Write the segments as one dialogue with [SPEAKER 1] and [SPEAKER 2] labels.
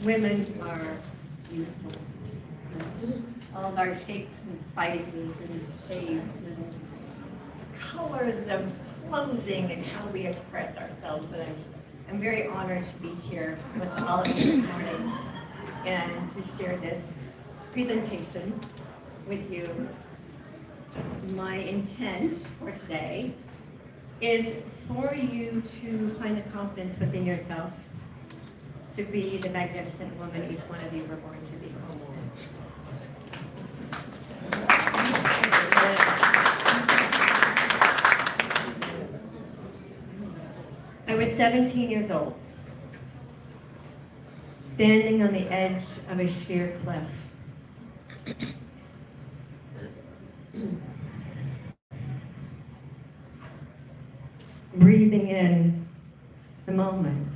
[SPEAKER 1] Women are beautiful. All of our shapes and sizes and shades and colors of clothing and how we express ourselves. And I'm very honored to be here with all of you this morning and to share this presentation with you. My intent for today is for you to find the confidence within yourself to be the magnificent woman each one of you were born to be. I was 17 years old, standing on the edge of a sheer cliff. Breathing in the moment.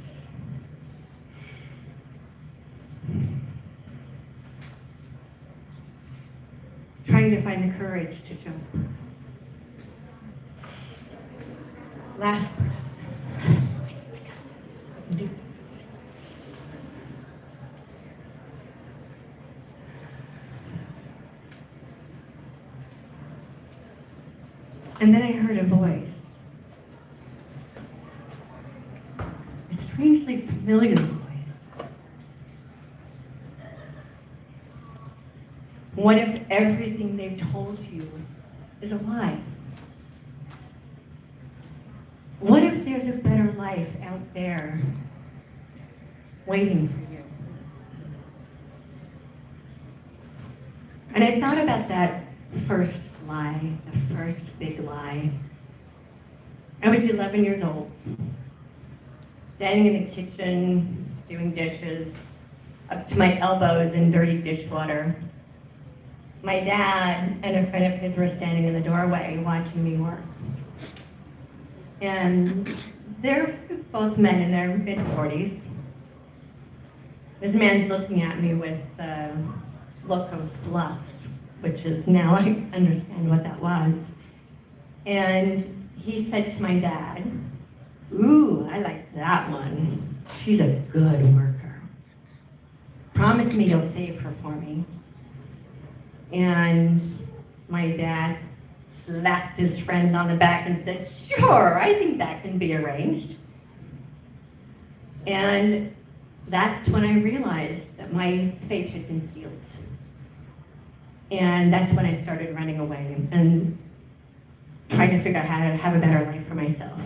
[SPEAKER 1] Trying to find the courage to jump. Last breath. And then I heard a voice. A strangely familiar voice. What if everything they've told you is a lie? What if there's a better life out there waiting for you? And I thought about that first lie, the first big lie. I was 11 years old, standing in the kitchen, doing dishes, up to my elbows in dirty dishwater. My dad and a friend of his were standing in the doorway watching me work. And they're both men in their mid-40s. This man's looking at me with a look of lust, which is now I understand what that was. And he said to my dad, "Ooh, I like that one. She's a good worker. Promise me you'll save her for me." And my dad slapped his friend on the back and said, "Sure, I think that can be arranged." And that's when I realized that my fate had been sealed. And that's when I started running away and trying to figure out how to have a better life for myself.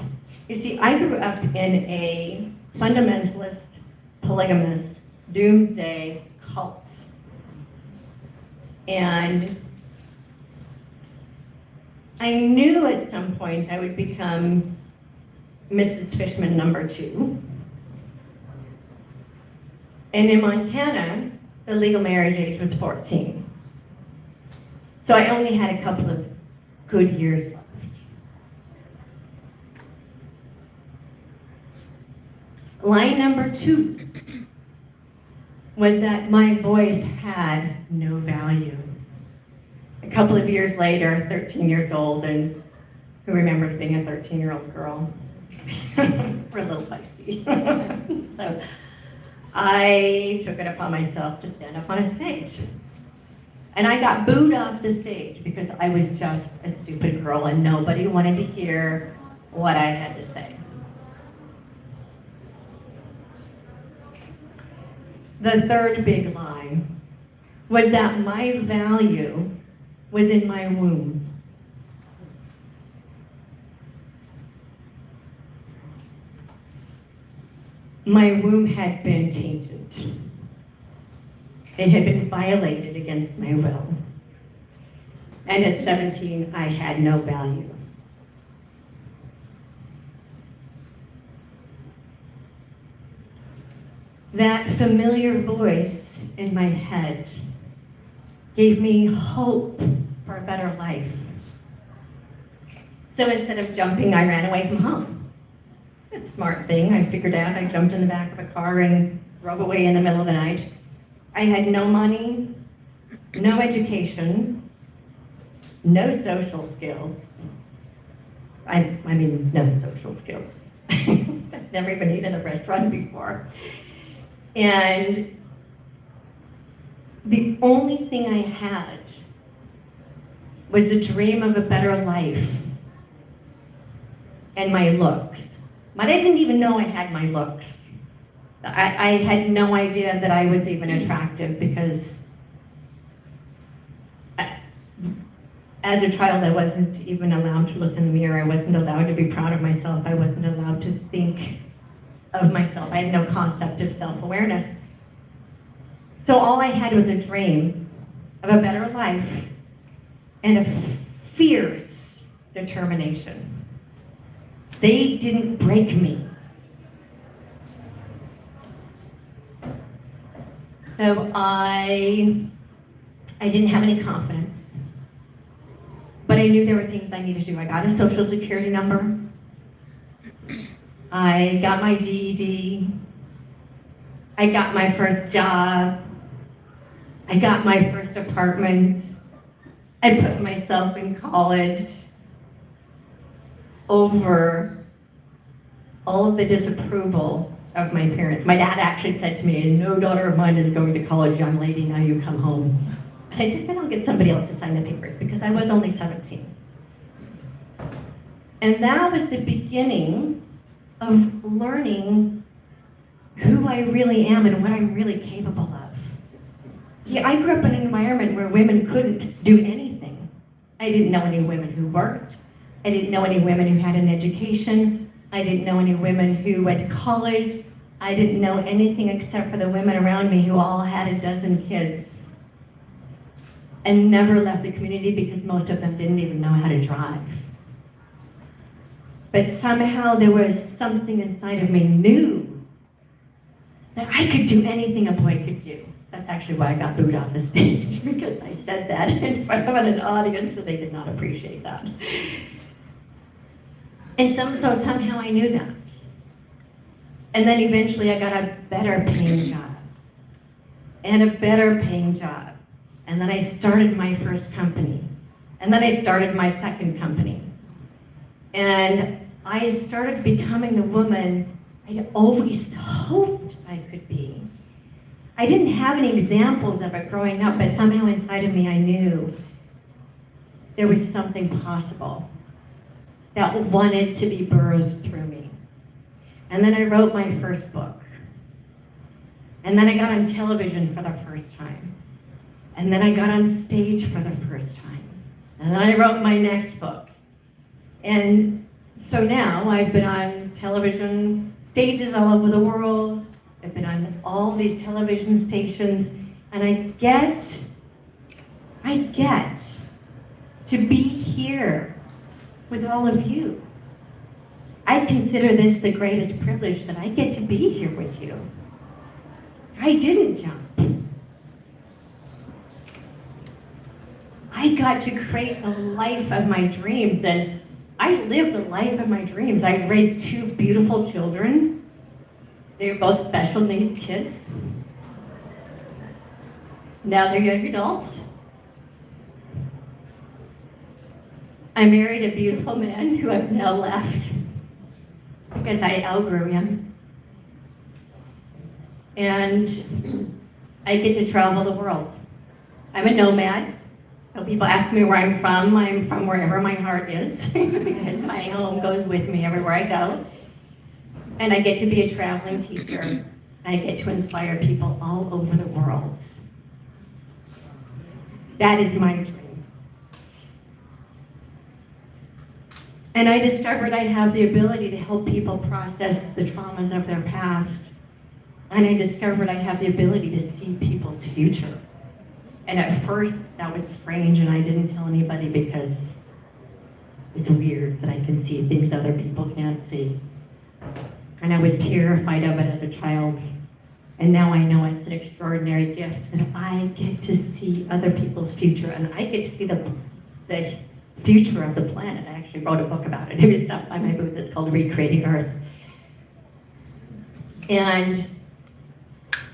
[SPEAKER 1] You see, I grew up in a fundamentalist, polygamist, doomsday cult. And I knew at some point I would become Mrs. Fishman number 2. And in Montana, the legal marriage age was 14. So I only had a couple of good years left. Lie number 2 was that my voice had no value. A couple of years later, 13 years old, and who remembers being a 13-year-old girl? We're a little feisty. So I took it upon myself to stand up on a stage. And I got booed off the stage because I was just a stupid girl and nobody wanted to hear what I had to say. The third big lie was that my value was in my womb. My womb had been tainted. It had been violated against my will. And at 17, I had no value. That familiar voice in my head gave me hope for a better life. So instead of jumping, I ran away from home. It's a smart thing, I figured out. I jumped in the back of a car and drove away in the middle of the night. I had no money, no education, no social skills. I mean, no social skills. I've never even eaten in a restaurant before. And
[SPEAKER 2] the only thing I had was the dream of a better life and my looks. But I didn't even know I had my looks. I had no idea that I was even attractive because as a child I wasn't even allowed to look in the mirror. I wasn't allowed to be proud of myself. I wasn't allowed to think of myself. I had no concept of self-awareness. So all I had was a dream of a better life and a fierce determination. They didn't break me. So I didn't have any confidence, but I knew there were things I needed to do. I got a social security number. I got my GED. I got my first job. I got my first apartment. I put myself in college over all of the disapproval of my parents. My dad actually said to me, "No daughter of mine is going to college, young lady, now you come home." And I said, "Then I'll get somebody else to sign the papers," because I was only 17. And that was the beginning of learning who I really am and what I'm really capable of. Yeah, I grew up in an environment where women couldn't do anything. I didn't know any women who worked. I didn't know any women who had an education. I didn't know any women who went to college. I didn't know anything except for the women around me who all had a dozen kids and never left the community because most of them didn't even know how to drive. But somehow there was something inside of me knew that I could do anything a boy could do. That's actually why I got booed off the stage, because I said that in front of an audience, so they did not appreciate that. And so somehow I knew that. And then eventually I got a better paying job, and a better paying job. And then I started my first company. And then I started my second company. And I started becoming the woman I'd always hoped I could be. I didn't have any examples of it growing up, but somehow inside of me I knew there was something possible that wanted to be birthed through me. And then I wrote my first book. And then I got on television for the first time. And then I got on stage for the first time. And then I wrote my next book. And so now I've been on television stages all over the world. I've been on all these television stations, and I get to be here with all of you. I consider this the greatest privilege that I get to be here with you. I didn't jump. I got to create a life of my dreams, and I lived the life of my dreams. I raised two beautiful children. They were both special needs kids. Now they're young adults. I married a beautiful man who I've now left because I outgrew him. And I get to travel the world. I'm a nomad. So people ask me where I'm from wherever my heart is because my home goes with me everywhere I go. And I get to be a traveling teacher. And I get to inspire people all over the world. That is my dream. And I discovered I have the ability to help people process the traumas of their past. And I discovered I have the ability to see people's future. And at first, that was strange, and I didn't tell anybody because it's weird that I can see things other people can't see. And I was terrified of it as a child. And now I know it's an extraordinary gift that I get to see other people's future, and I get to see the future of the planet. I actually wrote a book about it. It was stuff by my booth. It's called Recreating Earth. And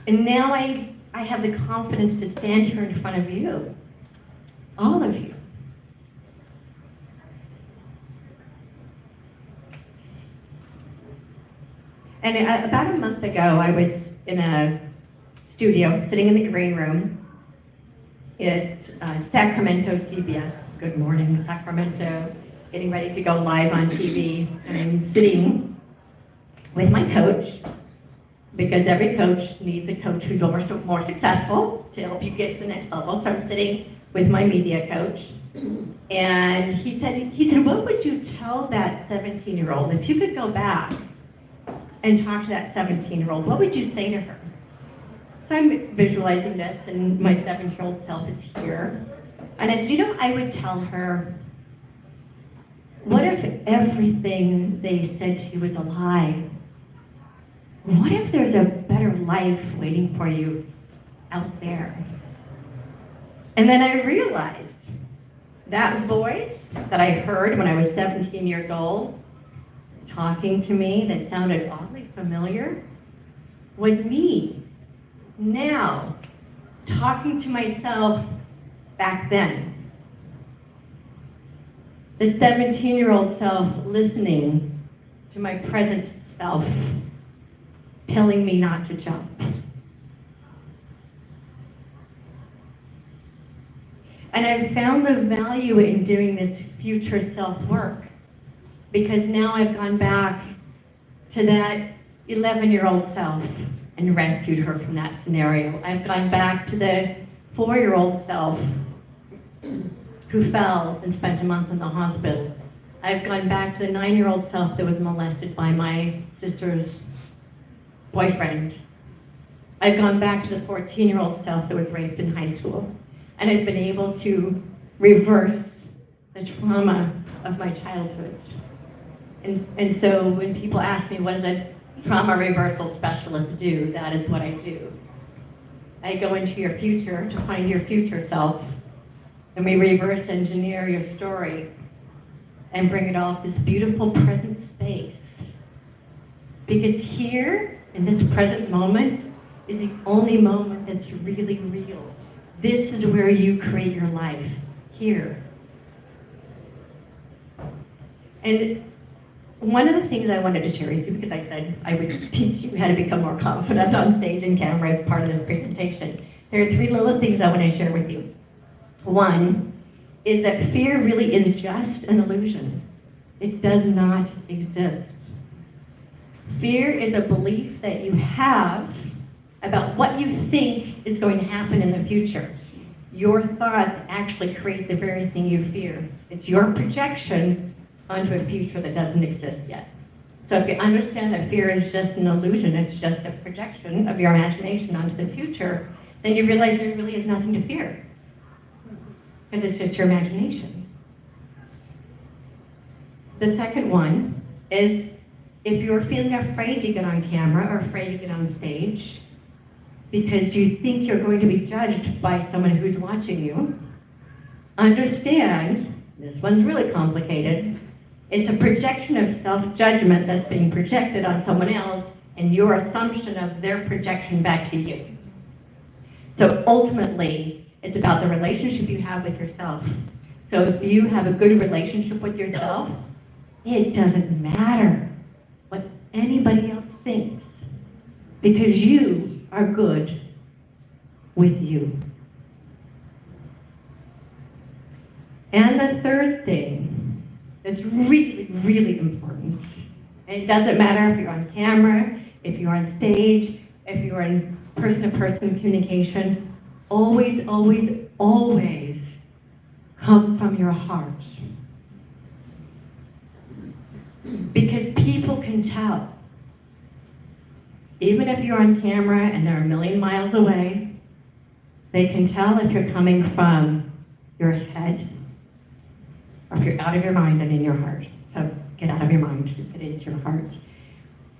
[SPEAKER 2] now I have the confidence to stand here in front of you, all of you. And about a month ago, I was in a studio, sitting in the green room, It's Sacramento CBS. Good morning, Sacramento. Getting ready to go live on TV. And I'm sitting with my coach, because every coach needs a coach who's more successful to help you get to the next level. So I'm sitting with my media coach. And he said, what would you tell that 17-year-old? If you could go back and talk to that 17-year-old, what would you say to her? So I'm visualizing this, and my 7-year-old self is here. And I said, I would tell her, what if everything they said to you was a lie? What if there's a better life waiting for you out there? And then I realized that voice that I heard when I was 17 years old, talking to me, that sounded oddly familiar, was me now talking to myself back then. The 17-year-old self listening to my present self, telling me not to jump. And I've found the value in doing this future self-work, because now I've gone back to that 11-year-old self and rescued her from that scenario. I've gone back to the 4-year-old self who fell and spent a month in the hospital. I've gone back to the 9-year-old self that was molested by my sister's boyfriend. I've gone back to the 14-year-old self that was raped in high school. And I've been able to reverse the trauma of my childhood. And so when people ask me, what does a trauma reversal specialist do? That is what I do. I go into your future to find your future self, and we reverse engineer your story and bring it all to this beautiful present space. Because here, in this present moment, is the only moment that's really real. This is where you create your life, here. And one of the things I wanted to share with you, because I said I would teach you how to become more confident on stage and camera as part of this presentation, there are 3 little things I want to share with you. One is that fear really is just an illusion. It does not exist. Fear is a belief that you have about what you think is going to happen in the future. Your thoughts actually create the very thing you fear. It's your projection onto a future that doesn't exist yet. So if you understand that fear is just an illusion, it's just a projection of your imagination onto the future, then you realize there really is nothing to fear, because it's just your imagination. The second one is, if you're feeling afraid to get on camera or afraid to get on stage because you think you're going to be judged by someone who's watching you, understand, this one's really complicated, it's a projection of self-judgment that's being projected on someone else and your assumption of their projection back to you. So ultimately, it's about the relationship you have with yourself. So if you have a good relationship with yourself, it doesn't matter what anybody else thinks, because you are good with you. And the third thing that's really, really important, and it doesn't matter if you're on camera, if you're on stage, if you're in person-to-person communication, always, always, always come from your heart. Because people can tell. Even if you're on camera and they're a million miles away, they can tell if you're coming from your head or if you're out of your mind and in your heart. So get out of your mind, get into your heart.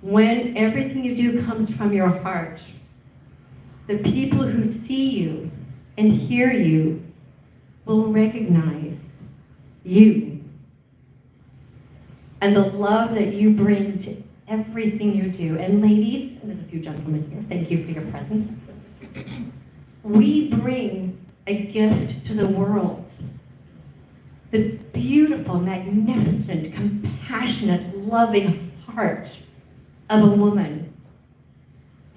[SPEAKER 2] When everything you do comes from your heart, the people who see you and hear you will recognize you and the love that you bring to everything you do. And ladies, and there's a few gentlemen here, thank you for your presence. We bring a gift to the world. The beautiful, magnificent, compassionate, loving heart of a woman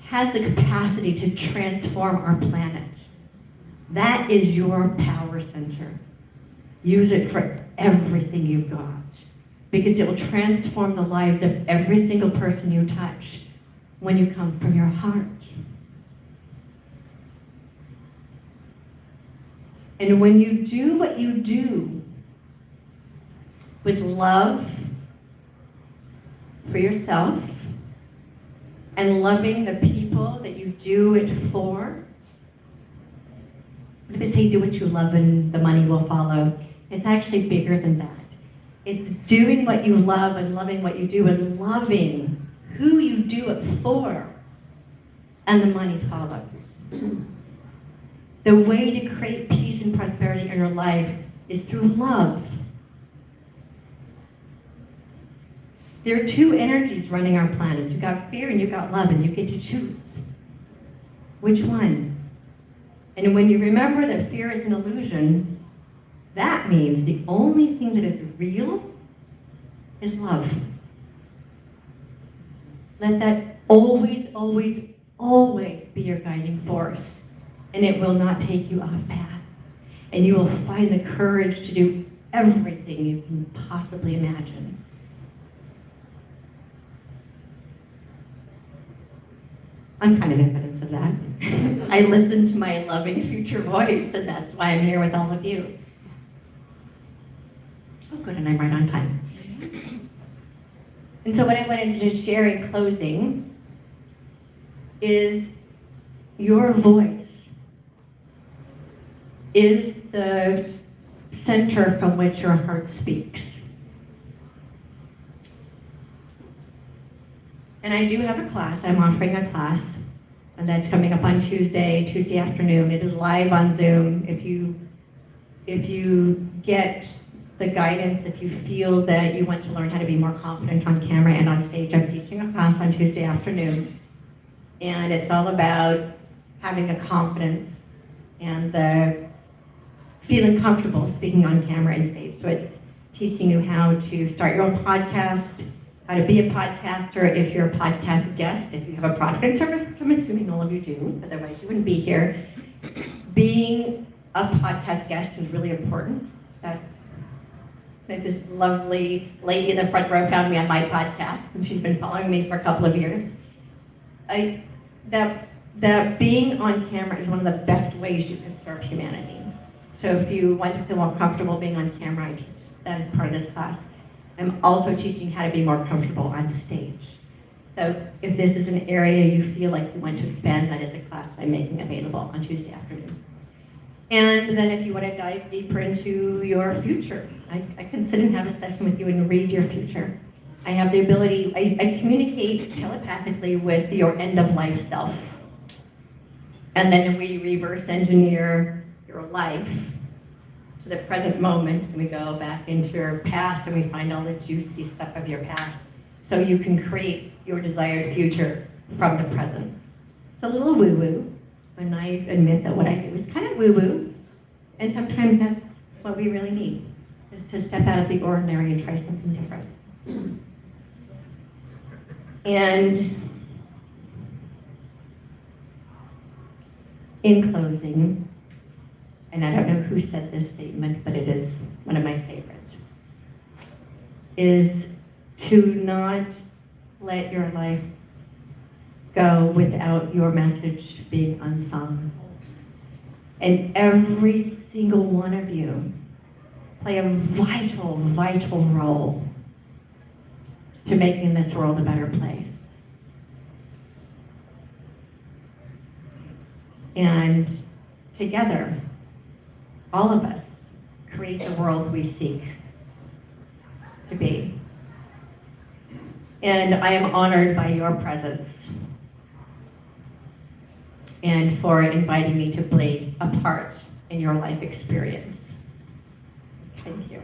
[SPEAKER 2] has the capacity to transform our planet. That is your power center. Use it for everything you've got, because it will transform the lives of every single person you touch when you come from your heart. And when you do what you do with love for yourself and loving the people that you do it for, what do they say, do what you love and the money will follow? It's actually bigger than that. It's doing what you love and loving what you do and loving who you do it for, and the money follows. The way to create peace and prosperity in your life is through love. There are two energies running our planet. You've got fear and you've got love, and you get to choose. Which one? And when you remember that fear is an illusion, that means the only thing that is real is love. Let that always, always, always be your guiding force, and it will not take you off path. And you will find the courage to do everything you can possibly imagine. I'm kind of evidence of that. I listen to my loving future voice, and that's why I'm here with all of you. Oh, good, and I'm right on time. And so what I wanted to share in closing is your voice is the center from which your heart speaks. And I do have a class. I'm offering a class, and that's coming up on Tuesday afternoon. It is live on Zoom. If you get the guidance, if you feel that you want to learn how to be more confident on camera and on stage, I'm teaching a class on Tuesday afternoon. And it's all about having the confidence and the feeling comfortable speaking on camera and stage. So it's teaching you how to start your own podcast, how to be a podcaster if you're a podcast guest, if you have a product and service, which I'm assuming all of you do, otherwise you wouldn't be here. Being a podcast guest is really important. That's like this lovely lady in the front row found me on my podcast, and she's been following me for a couple of years. That being on camera is one of the best ways you can serve humanity. So if you want to feel more comfortable being on camera, I teach that as part of this class. I'm also teaching how to be more comfortable on stage. So if this is an area you feel like you want to expand, that is a class I'm making available on Tuesday afternoon. And then if you want to dive deeper into your future, I can sit and have a session with you and read your future. I have the ability, I communicate telepathically with your end-of-life self. And then we reverse engineer your life to the present moment, and we go back into your past and we find all the juicy stuff of your past, so you can create your desired future from the present. It's a little woo-woo, and I admit that what I do is kind of woo-woo, and sometimes that's what we really need, is to step out of the ordinary and try something different. And in closing, and I don't know who said this statement, but it is one of my favorites, is to not let your life go without your message being unsung. And every single one of you play a vital, vital role to making this world a better place. And together, all of us create the world we seek to be. And I am honored by your presence and for inviting me to play a part in your life experience. Thank you.